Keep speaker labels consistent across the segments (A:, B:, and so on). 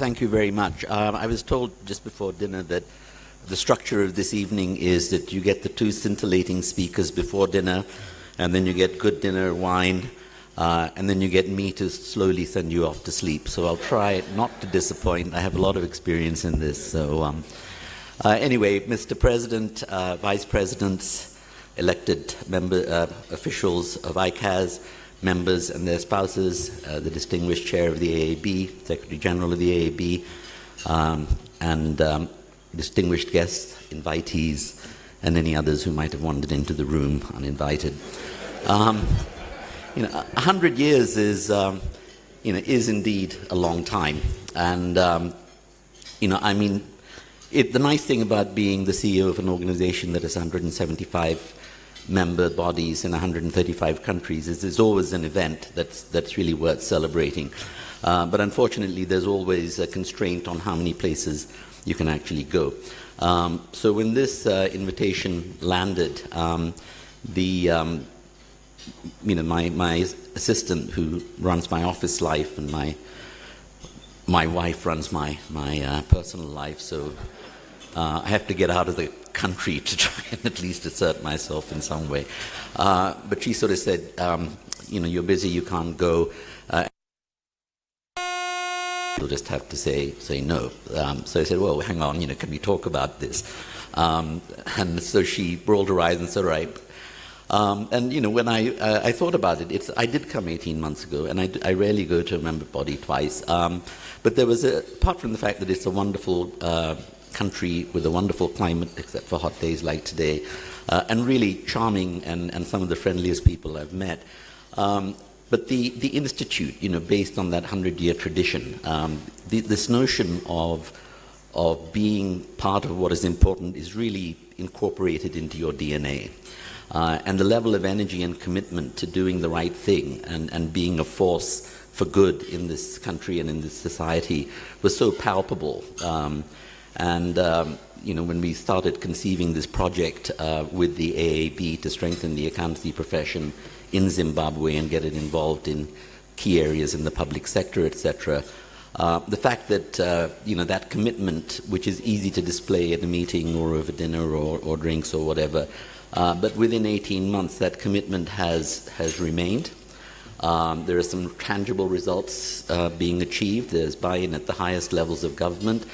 A: Thank you very much. I was told just before dinner that the structure of this evening is that you get the two scintillating speakers before dinner, and then you get good dinner, wine, and then you get me to slowly send you off to sleep. So I'll try not to disappoint. I have a lot of experience in this. So anyway, Mr. President, Vice Presidents, elected officials of ICAZ, members and their spouses, the distinguished chair of the AAB, Secretary General of the AAB, and distinguished guests, invitees, and any others who might have wandered into the room uninvited. 100 years is indeed a long time, and the nice thing about being the CEO of an organization that has 175 member bodies in 135 countries is there's always an event that's really worth celebrating. But unfortunately, there's always a constraint on how many places you can actually go. So when this invitation landed, my assistant, who runs my office life, and my wife runs my personal life, so I have to get out of the country to try and at least assert myself in some way. But she sort of said, you're busy, you can't go. You'll just have to say no. So I said, well, hang on, can we talk about this? And so she rolled her eyes and said, all right. And when I thought about it, I did come 18 months ago, and I rarely go to a member body twice. But there was apart from the fact that it's a wonderful country with a wonderful climate, except for hot days like today, and really charming and some of the friendliest people I've met. But the institute, based on that 100-year tradition, this notion of being part of what is important is really incorporated into your DNA. And the level of energy and commitment to doing the right thing and being a force for good in this country and in this society was so palpable. When we started conceiving this project with the AAB to strengthen the accountancy profession in Zimbabwe and get it involved in key areas in the public sector, etc., the fact that that commitment, which is easy to display at a meeting or over dinner or drinks or whatever, but within 18 months that commitment has remained. There are some tangible results being achieved. There's buy-in at the highest levels of government.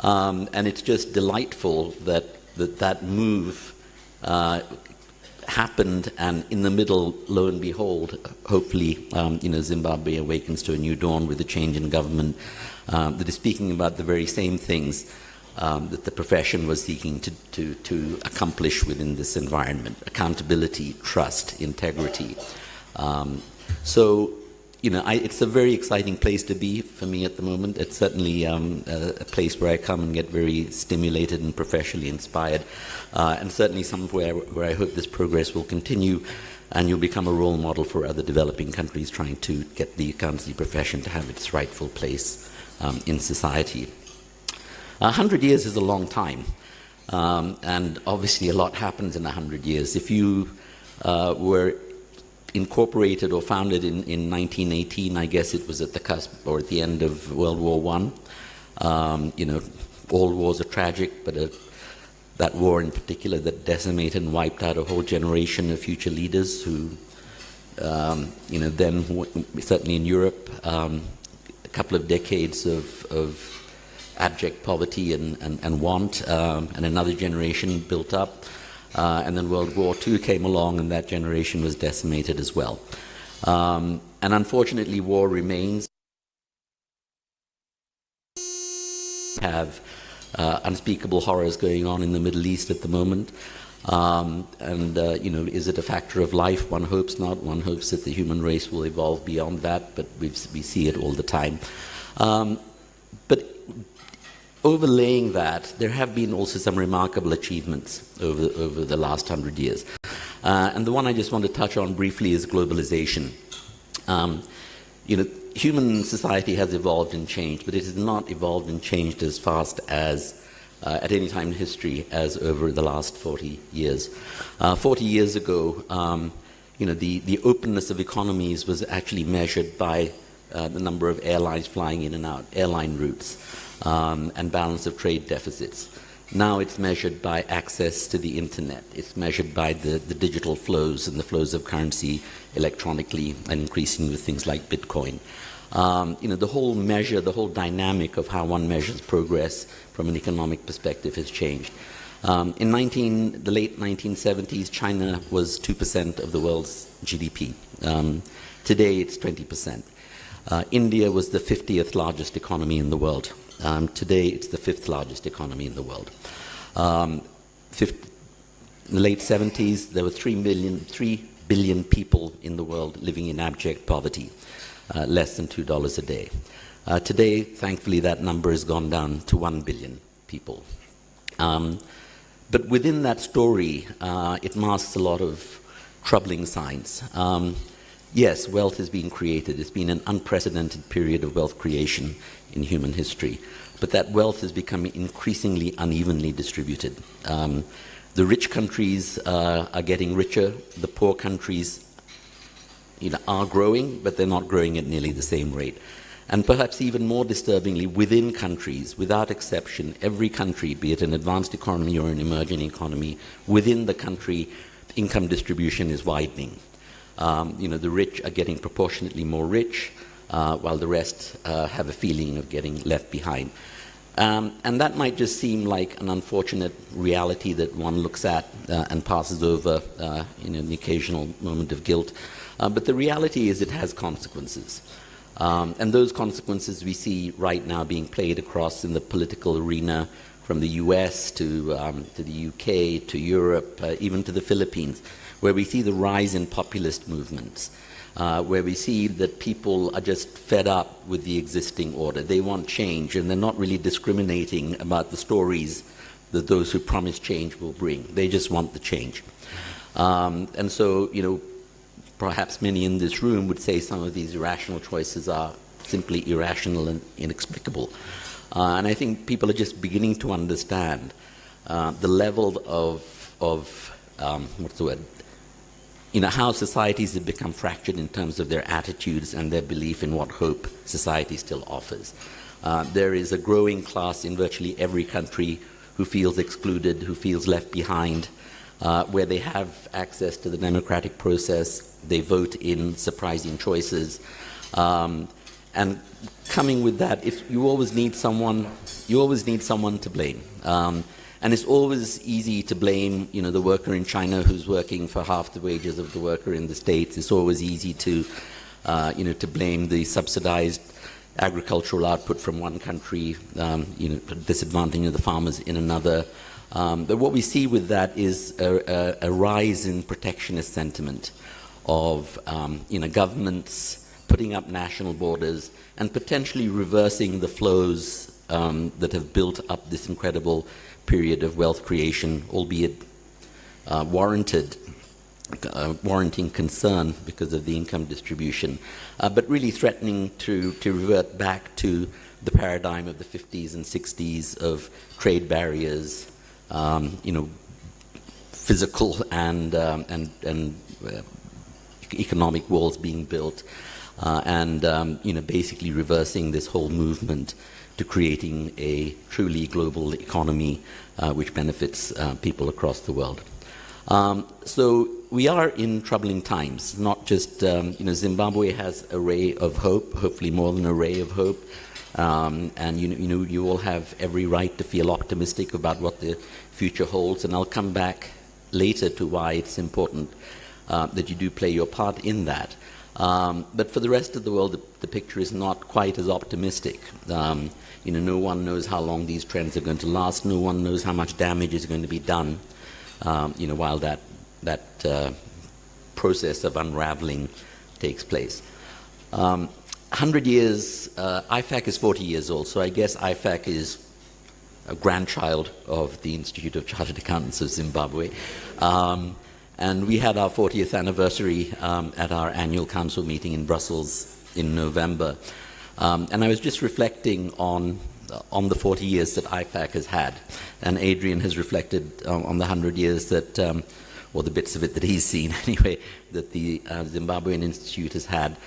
A: And it's just delightful that move happened, and in the middle, lo and behold, hopefully, Zimbabwe awakens to a new dawn with a change in government that is speaking about the very same things that the profession was seeking to accomplish within this environment: accountability, trust, integrity. It's a very exciting place to be for me at the moment. It's certainly a place where I come and get very stimulated and professionally inspired, and certainly somewhere where I hope this progress will continue and you'll become a role model for other developing countries trying to get the accountancy profession to have its rightful place in society. 100 years is a long time, and obviously a lot happens in 100 years. If you were incorporated or founded in 1918, I guess it was at the cusp or at the end of World War I. All wars are tragic, but that war in particular that decimated and wiped out a whole generation of future leaders who, then certainly in Europe, a couple of decades of abject poverty and want, and another generation built up. And then World War II came along, and that generation was decimated as well. And unfortunately, war remains. We have unspeakable horrors going on in the Middle East at the moment. Is it a factor of life? One hopes not. One hopes that the human race will evolve beyond that, but we see it all the time. But overlaying that, there have been also some remarkable achievements over the last 100 years. And the one I just want to touch on briefly is globalization. Human society has evolved and changed, but it has not evolved and changed as fast as at any time in history as over the last 40 years. 40 years ago, the openness of economies was actually measured by the number of airlines flying in and out, airline routes, and balance of trade deficits. Now it's measured by access to the internet. It's measured by the digital flows and the flows of currency electronically, and increasingly with things like Bitcoin. The whole measure, the whole dynamic of how one measures progress from an economic perspective has changed. In the late 1970s, China was 2% of the world's GDP. Today, it's 20%. India was the 50th largest economy in the world. Today, it's the 5th largest economy in the world. In the late 70s, there were 3 billion people in the world living in abject poverty, less than $2 a day. Today, thankfully, that number has gone down to 1 billion people. But within that story, it masks a lot of troubling signs. Yes, wealth is being created. It's been an unprecedented period of wealth creation in human history. But that wealth is becoming increasingly unevenly distributed. The rich countries are getting richer. The poor countries are growing, but they're not growing at nearly the same rate. And perhaps even more disturbingly, within countries, without exception, every country, be it an advanced economy or an emerging economy, within the country, income distribution is widening. The rich are getting proportionately more rich, while the rest have a feeling of getting left behind. And that might just seem like an unfortunate reality that one looks at and passes over in an occasional moment of guilt. But the reality is it has consequences. And those consequences we see right now being played across in the political arena, from the US to the UK, to Europe, even to the Philippines, where we see the rise in populist movements, where we see that people are just fed up with the existing order. They want change, and they're not really discriminating about the stories that those who promise change will bring. They just want the change. And so, perhaps many in this room would say some of these irrational choices are simply irrational and inexplicable. And I think people are just beginning to understand the level of what's the word? How societies have become fractured in terms of their attitudes and their belief in what hope society still offers. There is a growing class in virtually every country who feels excluded, who feels left behind, where they have access to the democratic process. They vote in surprising choices. And coming with that, if you always need someone to blame. And it's always easy to blame, the worker in China who's working for half the wages of the worker in the States. It's always easy to blame the subsidized agricultural output from one country, disadvantaging the farmers in another. But what we see with that is a rise in protectionist sentiment of governments putting up national borders and potentially reversing the flows that have built up this incredible period of wealth creation, albeit warranting concern because of the income distribution, but really threatening to revert back to the paradigm of the 50s and 60s of trade barriers, physical and economic walls being built, and basically reversing this whole movement to creating a truly global economy which benefits people across the world. So we are in troubling times. Not just Zimbabwe has a ray of hope, hopefully more than a ray of hope, and you all have every right to feel optimistic about what the future holds. And I'll come back later to why it's important that you do play your part in that. But for the rest of the world, the picture is not quite as optimistic. No one knows how long these trends are going to last. No one knows how much damage is going to be done, while that process of unraveling takes place. 100 years, IFAC is 40 years old, so I guess IFAC is a grandchild of the Institute of Chartered Accountants of Zimbabwe. And we had our 40th anniversary at our annual council meeting in Brussels in November. And I was just reflecting on the 40 years that IFAC has had. And Adrian has reflected on the 100 years that, or the bits of it that he's seen anyway, that the Zimbabwean Institute has had.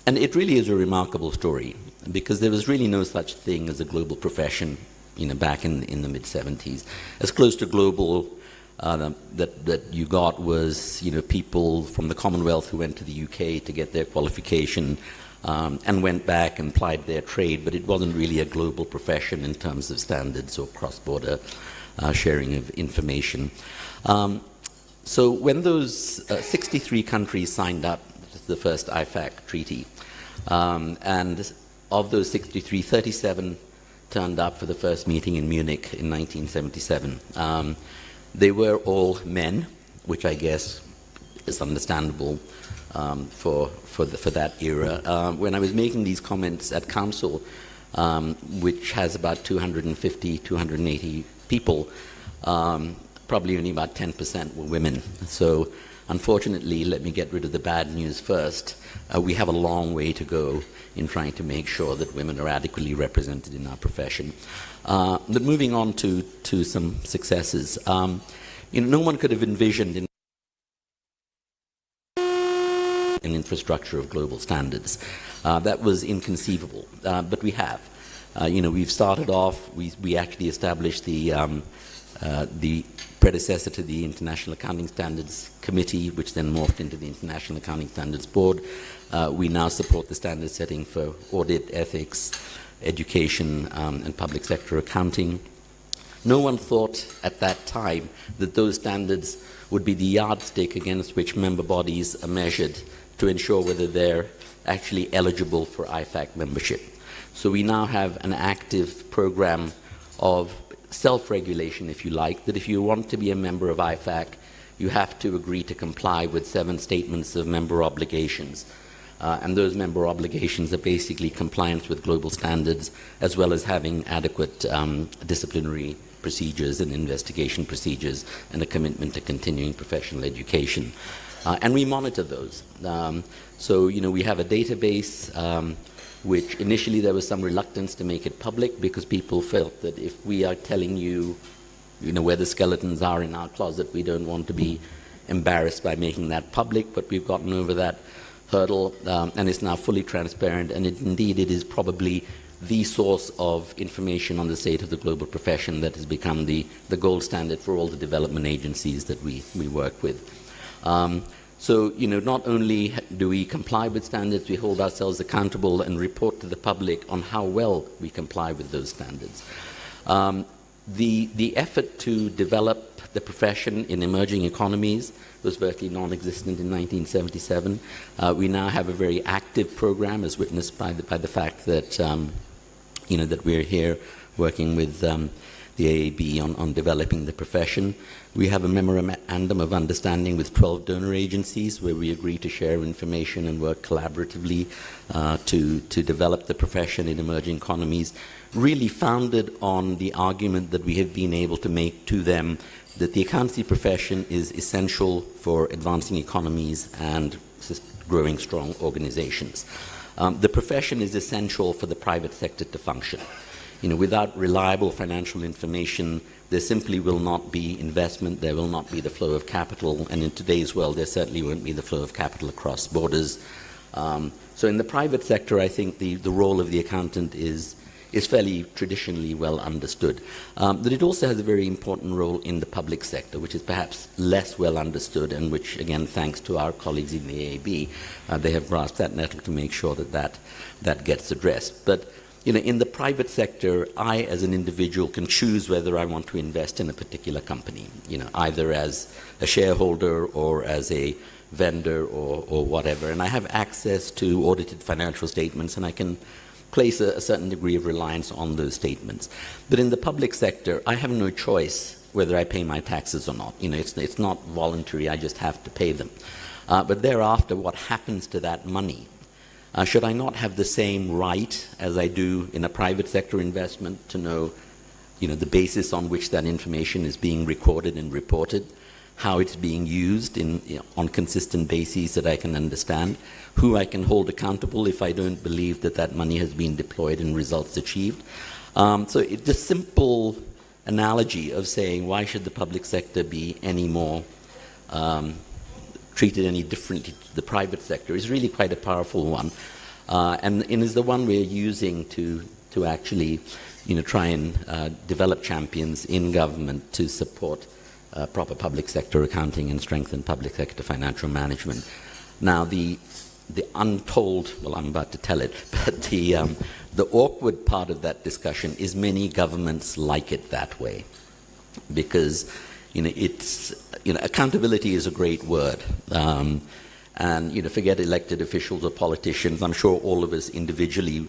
A: And it really is a remarkable story, because there was really no such thing as a global profession, back in the mid-70s. As close to global that you got was, people from the Commonwealth who went to the UK to get their qualification and went back and plied their trade, but it wasn't really a global profession in terms of standards or cross-border sharing of information. So when those 63 countries signed up to the first IFAC treaty, and of those 63, 37 turned up for the first meeting in Munich in 1977. They were all men, which I guess is understandable for that era. When I was making these comments at Council, which has about 250, 280 people, probably only about 10% were women. So unfortunately, let me get rid of the bad news first. We have a long way to go in trying to make sure that women are adequately represented in our profession. But moving on to some successes. No one could have envisioned an infrastructure of global standards. That was inconceivable, but we have. We've started off, we actually established the predecessor to the International Accounting Standards Committee, which then morphed into the International Accounting Standards Board. We now support the standard setting for audit, ethics, education, and public sector accounting. No one thought at that time that those standards would be the yardstick against which member bodies are measured to ensure whether they're actually eligible for IFAC membership. So we now have an active program of self-regulation, if you like, that if you want to be a member of IFAC, you have to agree to comply with 7 statements of member obligations. And those member obligations are basically compliance with global standards, as well as having adequate disciplinary procedures and investigation procedures, and a commitment to continuing professional education. And we monitor those. So, we have a database which initially there was some reluctance to make it public, because people felt that if we are telling you, where the skeletons are in our closet, we don't want to be embarrassed by making that public. But we've gotten over that hurdle, and it's now fully transparent, and indeed it is probably the source of information on the state of the global profession that has become the gold standard for all the development agencies that we work with. So, not only do we comply with standards, we hold ourselves accountable and report to the public on how well we comply with those standards. The effort to develop the profession in emerging economies was virtually non-existent in 1977. We now have a very active program, as witnessed by the fact that that we're here working with the AAB on developing the profession. We have a memorandum of understanding with 12 donor agencies where we agree to share information and work collaboratively to develop the profession in emerging economies, really founded on the argument that we have been able to make to them that the accountancy profession is essential for advancing economies and growing strong organizations. The profession is essential for the private sector to function. Without reliable financial information, there simply will not be investment, there will not be the flow of capital, and in today's world, there certainly won't be the flow of capital across borders. So in the private sector, I think the role of the accountant is fairly traditionally well understood. But it also has a very important role in the public sector, which is perhaps less well understood, and which, again, thanks to our colleagues in the AAB, they have grasped that nettle to make sure that gets addressed. But in the private sector, I, as an individual, can choose whether I want to invest in a particular company, either as a shareholder or as a vendor or whatever. And I have access to audited financial statements, and I can place a certain degree of reliance on those statements. But in the public sector, I have no choice whether I pay my taxes or not. It's not voluntary, I just have to pay them. But thereafter, what happens to that money? Should I not have the same right as I do in a private sector investment to know, the basis on which that information is being recorded and reported, how it's being used on consistent bases that I can understand, who I can hold accountable if I don't believe that money has been deployed and results achieved? So it's the simple analogy of saying, why should the public sector be any more treated any differently to the private sector is really quite a powerful one. and is the one we're using to actually, try and develop champions in government to support proper public sector accounting and strengthen public sector financial management. Now, the untold, well, I'm about to tell it, but the awkward part of that discussion is many governments like it that way, because it's accountability is a great word, and forget elected officials or politicians. I'm sure all of us individually,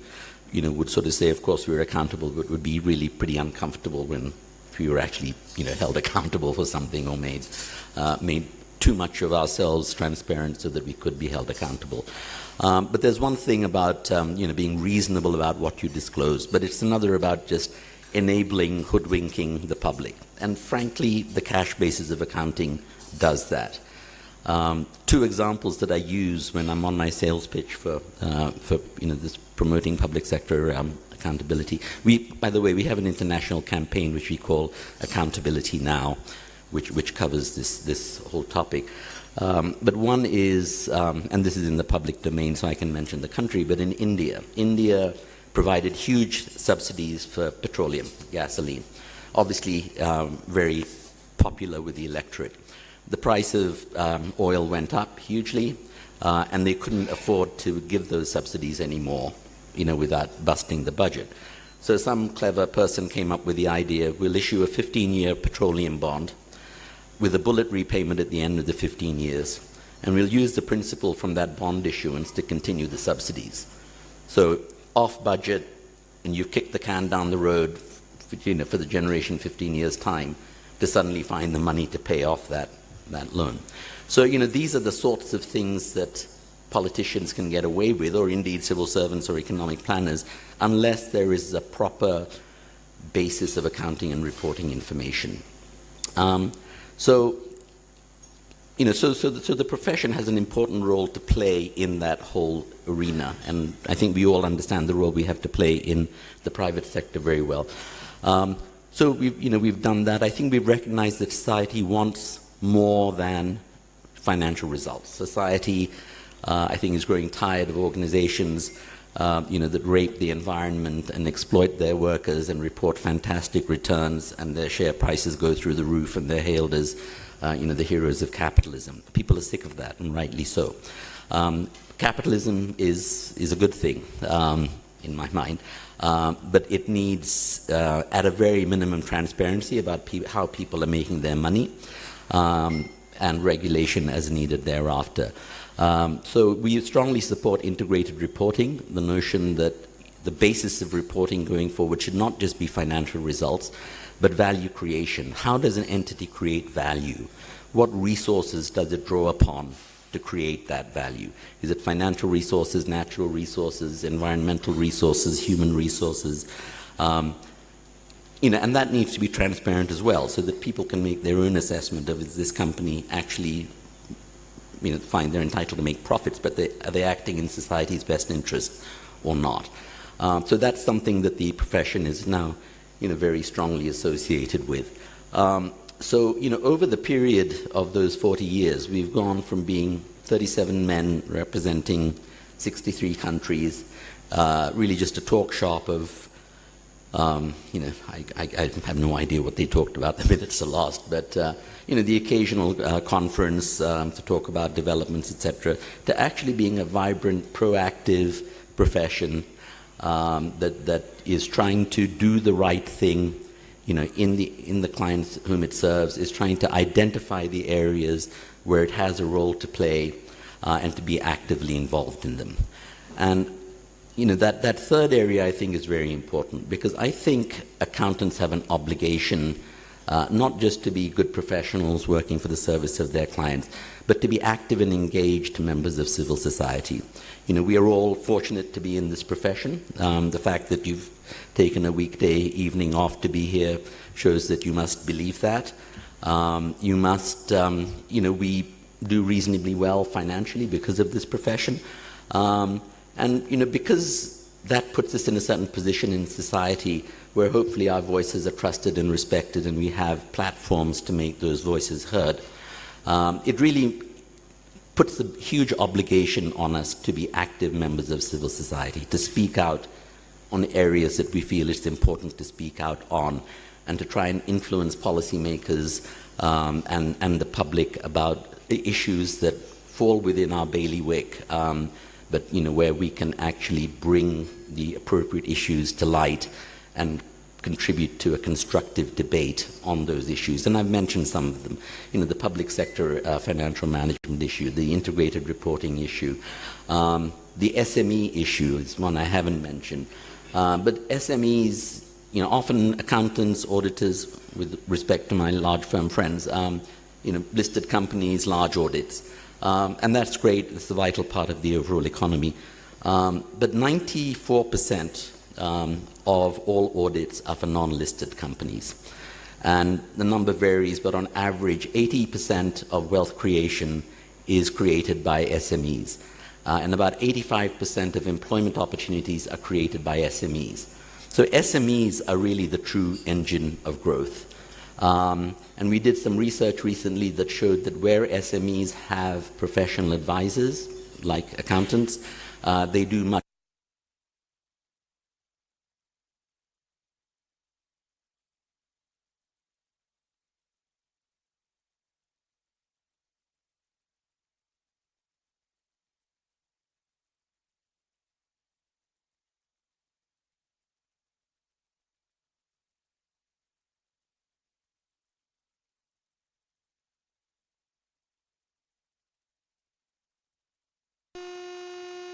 A: would sort of say, of course, we're accountable, but would be really pretty uncomfortable when we were actually held accountable for something or made too much of ourselves transparent so that we could be held accountable. But there's one thing about being reasonable about what you disclose, but it's another about just enabling, hoodwinking the public. And frankly, the cash basis of accounting does that. Two examples that I use when I'm on my sales pitch for this promoting public sector accountability. By the way, we have an international campaign which we call Accountability Now, which covers this whole topic. But one is, and this is in the public domain, so I can mention the country, but in India. India provided huge subsidies for petroleum, gasoline. Obviously, very popular with the electorate. The price of oil went up hugely, and they couldn't afford to give those subsidies anymore, without busting the budget. So some clever person came up with the idea, we'll issue a 15-year petroleum bond with a bullet repayment at the end of the 15 years, and we'll use the principal from that bond issuance to continue the subsidies. So off budget, and you've kicked the can down the road for the generation 15 years' time to suddenly find the money to pay off that loan. So, these are the sorts of things that politicians can get away with, or indeed civil servants or economic planners, unless there is a proper basis of accounting and reporting information. So the profession has an important role to play in that whole arena, and I think we all understand the role we have to play in the private sector very well. So we've done that. I think we've recognized that society wants more than financial results. Society, I think, is growing tired of organizations that rape the environment and exploit their workers and report fantastic returns, and their share prices go through the roof, and they're hailed as the heroes of capitalism. People are sick of that, and rightly so. Capitalism is a good thing, in my mind, but it needs, at a very minimum, transparency about how people are making their money, and regulation as needed thereafter. So we strongly support integrated reporting, the notion that the basis of reporting going forward should not just be financial results, but value creation. How does an entity create value? What resources does it draw upon to create that value? Is it financial resources, natural resources, environmental resources, human resources? And that needs to be transparent as well, so that people can make their own assessment of, is this company actually, fine, they're entitled to make profits, but are they acting in society's best interest or not? So that's something that the profession is now, very strongly associated with. So, over the period of those 40 years, we've gone from being 37 men representing 63 countries, really just a talk shop of, I have no idea what they talked about, the minutes are lost, but, the occasional conference to talk about developments, etc., to actually being a vibrant, proactive profession that is trying to do the right thing, in the clients whom it serves, is trying to identify the areas where it has a role to play and to be actively involved in them. And that third area, I think, is very important, because I think accountants have an obligation not just to be good professionals working for the service of their clients, but to be active and engaged members of civil society. We are all fortunate to be in this profession. The fact that you've taken a weekday evening off to be here shows that you must believe that. You must, we do reasonably well financially because of this profession. And, because that puts us in a certain position in society where hopefully our voices are trusted and respected, and we have platforms to make those voices heard. It really puts a huge obligation on us to be active members of civil society, to speak out on areas that we feel it's important to speak out on, and to try and influence policymakers and the public about issues that fall within our bailiwick, but where we can actually bring the appropriate issues to light and contribute to a constructive debate on those issues. And I've mentioned some of them. The public sector financial management issue, the integrated reporting issue, the SME issue is one I haven't mentioned. But SMEs, often accountants, auditors, with respect to my large firm friends, listed companies, large audits. And that's great, it's a vital part of the overall economy. But 94% of all audits are for non-listed companies. And the number varies, but on average, 80% of wealth creation is created by SMEs. And about 85% of employment opportunities are created by SMEs. So SMEs are really the true engine of growth. And we did some research recently that showed that where SMEs have professional advisors, like accountants, they do much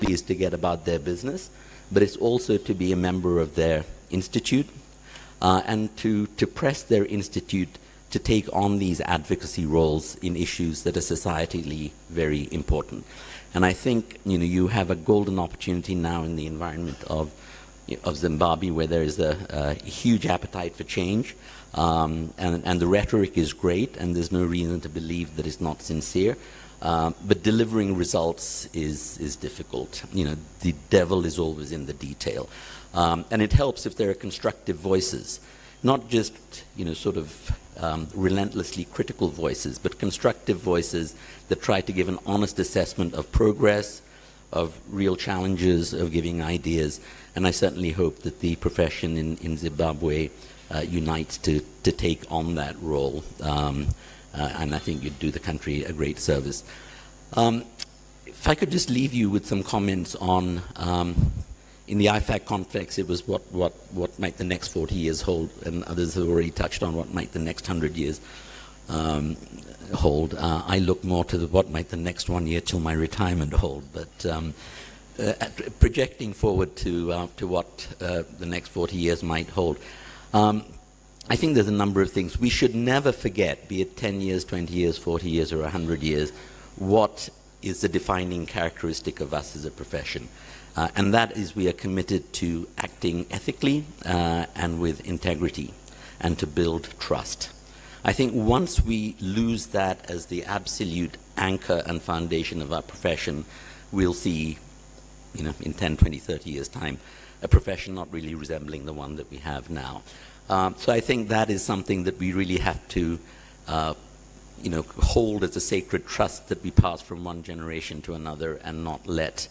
A: is to get about their business, but it's also to be a member of their institute and to press their institute to take on these advocacy roles in issues that are societally very important. And I think you have a golden opportunity now in the environment of Zimbabwe, where there is a huge appetite for change, and the rhetoric is great, and there's no reason to believe that it's not sincere. But delivering results is difficult. The devil is always in the detail. And it helps if there are constructive voices, not just, relentlessly critical voices, but constructive voices that try to give an honest assessment of progress, of real challenges, of giving ideas. And I certainly hope that the profession in Zimbabwe unites to take on that role. And I think you'd do the country a great service. If I could just leave you with some comments on, in the IFAC context, it was what might the next 40 years hold, and others have already touched on what might the next 100 years hold. I look more to what might the next 1 year till my retirement hold, but projecting forward to what the next 40 years might hold. I think there's a number of things. We should never forget, be it 10 years, 20 years, 40 years, or 100 years, what is the defining characteristic of us as a profession. And that is we are committed to acting ethically and with integrity, and to build trust. I think once we lose that as the absolute anchor and foundation of our profession, we'll see, in 10, 20, 30 years' time, a profession not really resembling the one that we have now. So I think that is something that we really have to, hold as a sacred trust that we pass from one generation to another, and not let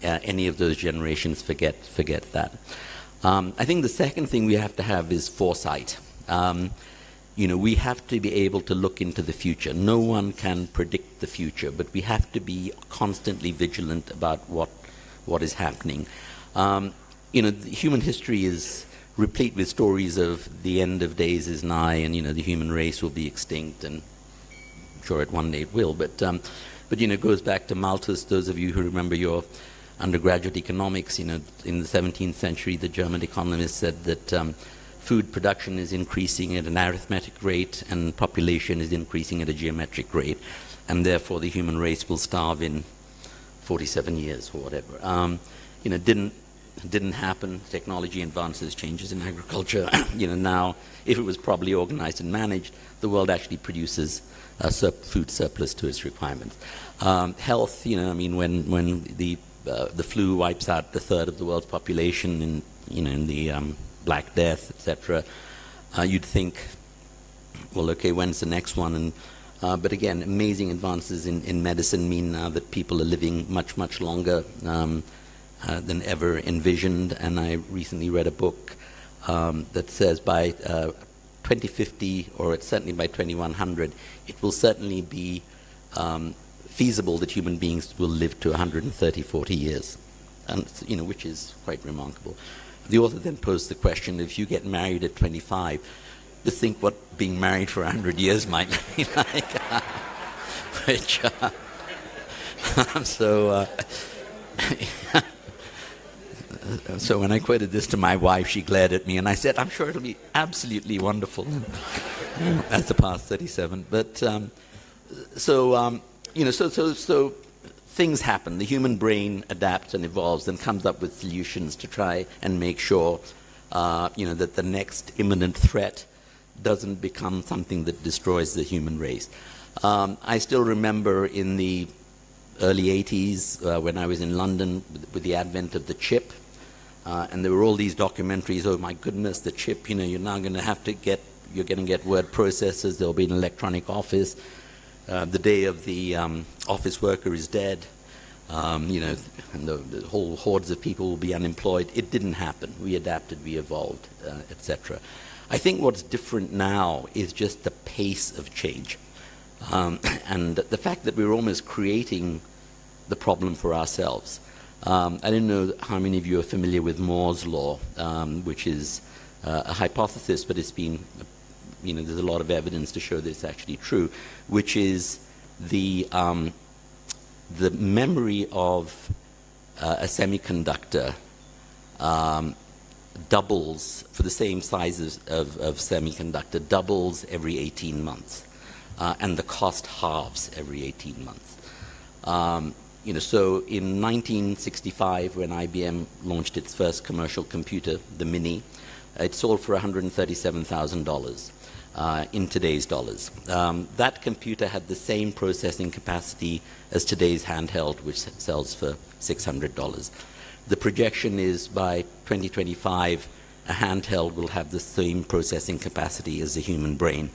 A: any of those generations forget that. I think the second thing we have to have is foresight. We have to be able to look into the future. No one can predict the future, but we have to be constantly vigilant about what is happening. Human history is replete with stories of the end of days is nigh, and the human race will be extinct, and I'm sure at one day it will. But it goes back to Malthus. Those of you who remember your undergraduate economics, in the 17th century, the German economist said that food production is increasing at an arithmetic rate, and population is increasing at a geometric rate, and therefore the human race will starve in 47 years or whatever. Didn't happen. Technology advances, changes in agriculture. Now, if it was properly organized and managed, the world actually produces a food surplus to its requirements. Health, when the flu wipes out a third of the world's population in the Black Death, etc., you'd think, well, okay, when's the next one? And But again, amazing advances in medicine mean now that people are living much, much longer than ever envisioned. And I recently read a book that says by 2050, or certainly by 2100, it will certainly be feasible that human beings will live to 130, 40 years, and which is quite remarkable. The author then posed the question: if you get married at 25, just think what being married for 100 years might be like. Which, so when I quoted this to my wife, she glared at me, and I said, "I'm sure it'll be absolutely wonderful." As the past 37, but so things happen. The human brain adapts and evolves and comes up with solutions to try and make sure, that the next imminent threat doesn't become something that destroys the human race. I still remember in the early 80s when I was in London with the advent of the chip, and there were all these documentaries. Oh my goodness, the chip! You're now going to have to get. You're going to get word processors. There'll be an electronic office. The day of the office worker is dead. And the whole hordes of people will be unemployed. It didn't happen. We adapted, we evolved, etc. I think what's different now is just the pace of change. And the fact that we're almost creating the problem for ourselves. I don't know how many of you are familiar with Moore's law, which is a hypothesis, but it's been, there's a lot of evidence to show that it's actually true, which is the memory of a semiconductor doubles for the same size of semiconductor, doubles every 18 months, and the cost halves every 18 months. So in 1965, when IBM launched its first commercial computer, the Mini, it sold for $137,000 in today's dollars. That computer had the same processing capacity as today's handheld, which sells for $600. The projection is by 2025, a handheld will have the same processing capacity as the human brain,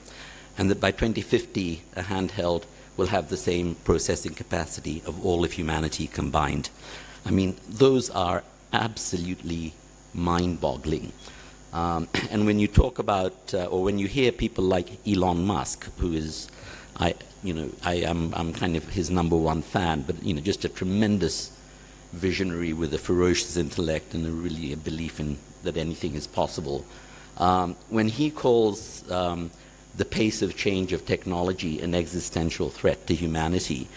A: and that by 2050, a handheld will have the same processing capacity of all of humanity combined. I mean, those are absolutely mind-boggling. And when you talk about, or when you hear people like Elon Musk, who is, I'm kind of his number one fan, but just a tremendous visionary with a ferocious intellect and really a belief in that anything is possible. When he calls the pace of change of technology an existential threat to humanity,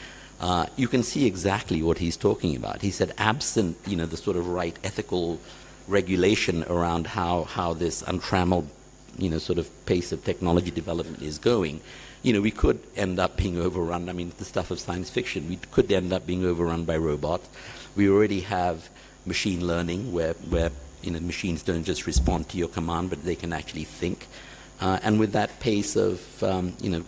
A: you can see exactly what he's talking about. He said, absent, the sort of right ethical regulation around how this untrammeled, sort of pace of technology development is going, we could end up being overrun. I mean, the stuff of science fiction. We could end up being overrun by robots. We already have machine learning where machines don't just respond to your command, but they can actually think. And with that pace of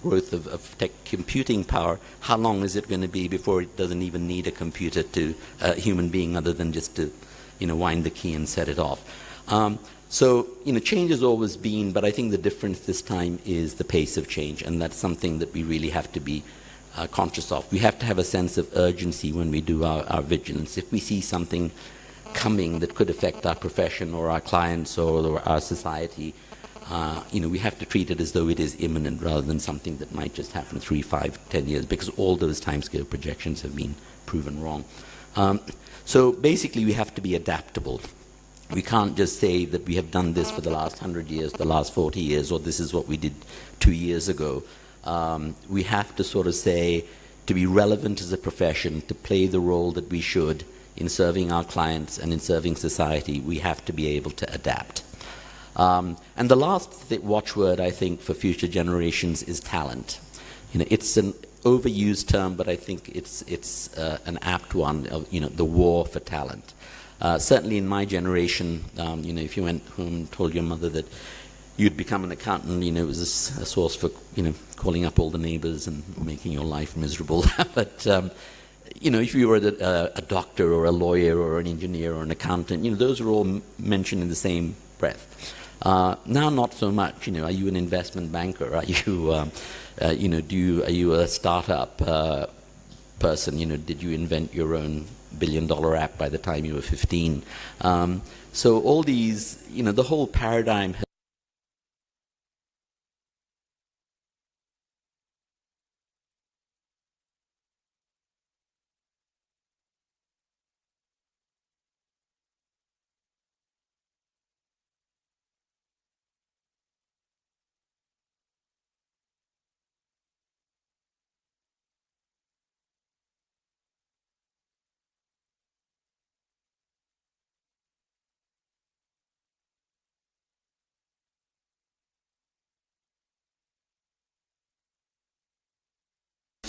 A: growth of tech computing power, how long is it going to be before it doesn't even need a computer to a human being other than just to wind the key and set it off? So change has always been, but I think the difference this time is the pace of change, and that's something that we really have to be conscious of. We have to have a sense of urgency when we do our vigilance. If we see something coming that could affect our profession or our clients or our society, we have to treat it as though it is imminent rather than something that might just happen 3, 5, 10 years, because all those timescale projections have been proven wrong. So basically we have to be adaptable. We can't just say that we have done this for the last 100 years, the last 40 years, or this is what we did 2 years ago. We have to sort of say, to be relevant as a profession, to play the role that we should in serving our clients and in serving society, we have to be able to adapt. And the last watchword, I think, for future generations is talent. It's an overused term, but I think it's an apt one. The war for talent. Certainly, in my generation, if you went home and told your mother that you'd become an accountant, it was a source for calling up all the neighbors and making your life miserable. But if you were a doctor or a lawyer or an engineer or an accountant, those are all mentioned in the same breath. Now, not so much. Are you an investment banker? Are you are you a startup person? Did you invent your own billion-dollar app by the time you were 15? So all these, the whole paradigm has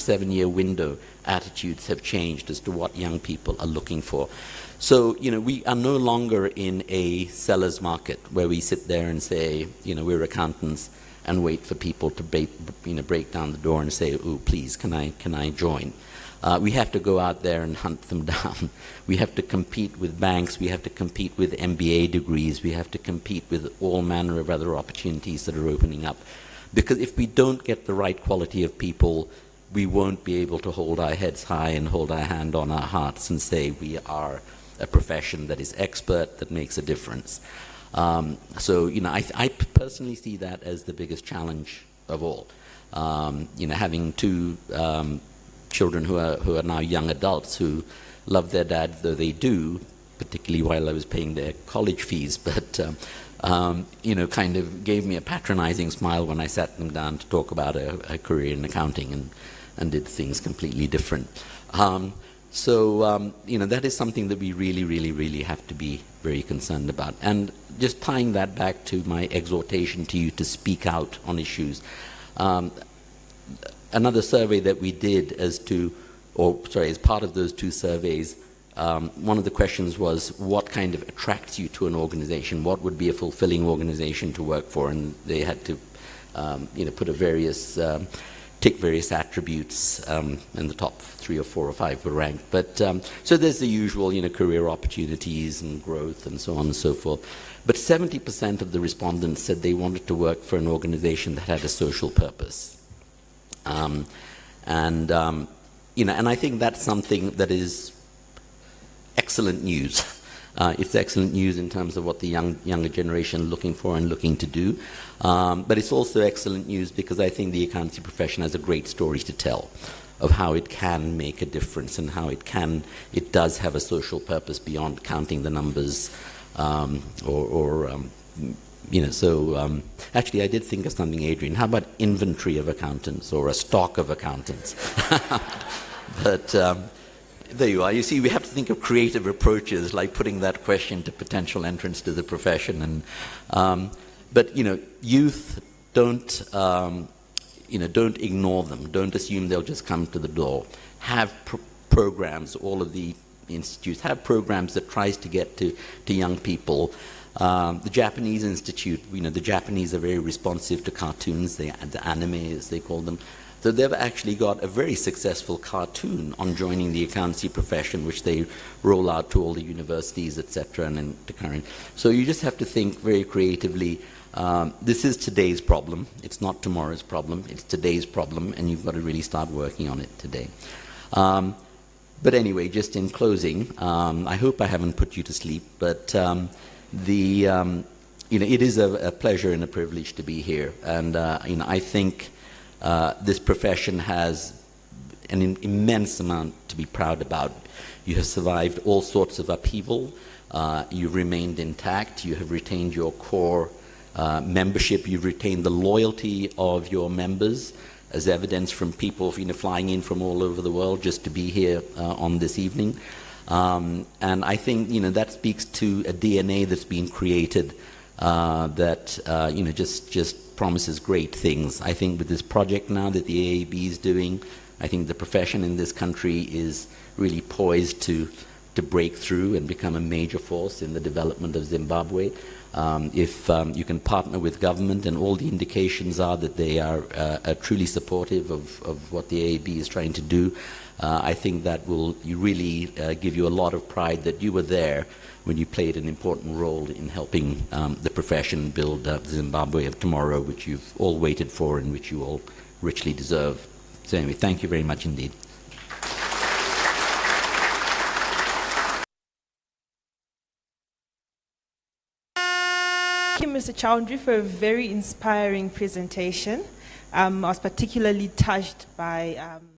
A: 7-year window. Attitudes have changed as to what young people are looking for. So, we are no longer in a seller's market where we sit there and say, we're accountants and wait for people to break down the door and say, oh, please, can I join? We have to go out there and hunt them down. We have to compete with banks. We have to compete with MBA degrees. We have to compete with all manner of other opportunities that are opening up. Because if we don't get the right quality of people, we won't be able to hold our heads high and hold our hand on our hearts and say we are a profession that is expert, that makes a difference. So, I personally see that as the biggest challenge of all. Having two children who are now young adults who love their dad, though they do, particularly while I was paying their college fees, but kind of gave me a patronizing smile when I sat them down to talk about a career in accounting and did things completely different. So that is something that we really, really, really have to be very concerned about. And just tying that back to my exhortation to you to speak out on issues. Another survey that we did as part of those two surveys, one of the questions was, what kind of attracts you to an organization? What would be a fulfilling organization to work for? And they had to tick various attributes, and the top 3 or 4 or 5 were ranked. But so there's the usual, career opportunities and growth and so on and so forth. But 70% of the respondents said they wanted to work for an organization that had a social purpose. And I think that's something that is excellent news. It's excellent news in terms of what the younger generation are looking for and looking to do. But it's also excellent news because I think the accountancy profession has a great story to tell of how it can make a difference and how it does have a social purpose beyond counting the numbers. Actually, I did think of something, Adrian. How about inventory of accountants or a stock of accountants? But there you are. You see, we have to think of creative approaches, like putting that question to potential entrants to the profession. But youth, don't ignore them. Don't assume they'll just come to the door. Have programs. All of the institutes have programs that tries to get to young people. The Japanese Institute, the Japanese are very responsive to cartoons, the anime as they call them. So they've actually got a very successful cartoon on joining the accountancy profession, which they roll out to all the universities, etc., and to current. So you just have to think very creatively. This is today's problem. It's not tomorrow's problem. It's today's problem, and you've got to really start working on it today. But anyway, just in closing, I hope I haven't put you to sleep, but it is a pleasure and a privilege to be here, and I think this profession has an immense amount to be proud about. You have survived all sorts of upheaval. You've remained intact. You have retained your core membership. You've retained the loyalty of your members, as evidence from people flying in from all over the world just to be here on this evening. And I think that speaks to a DNA that's been created that just promises great things. I think with this project now that the AAB is doing, I think the profession in this country is really poised to break through and become a major force in the development of Zimbabwe. If you can partner with government, and all the indications are that they are truly supportive of what the AAB is trying to do, I think that will really give you a lot of pride that you were there when you played an important role in helping the profession build the Zimbabwe of tomorrow, which you've all waited for and which you all richly deserve. So anyway, thank you very much indeed.
B: Thank you, Mr. Chowdhury, for a very inspiring presentation. I was particularly touched by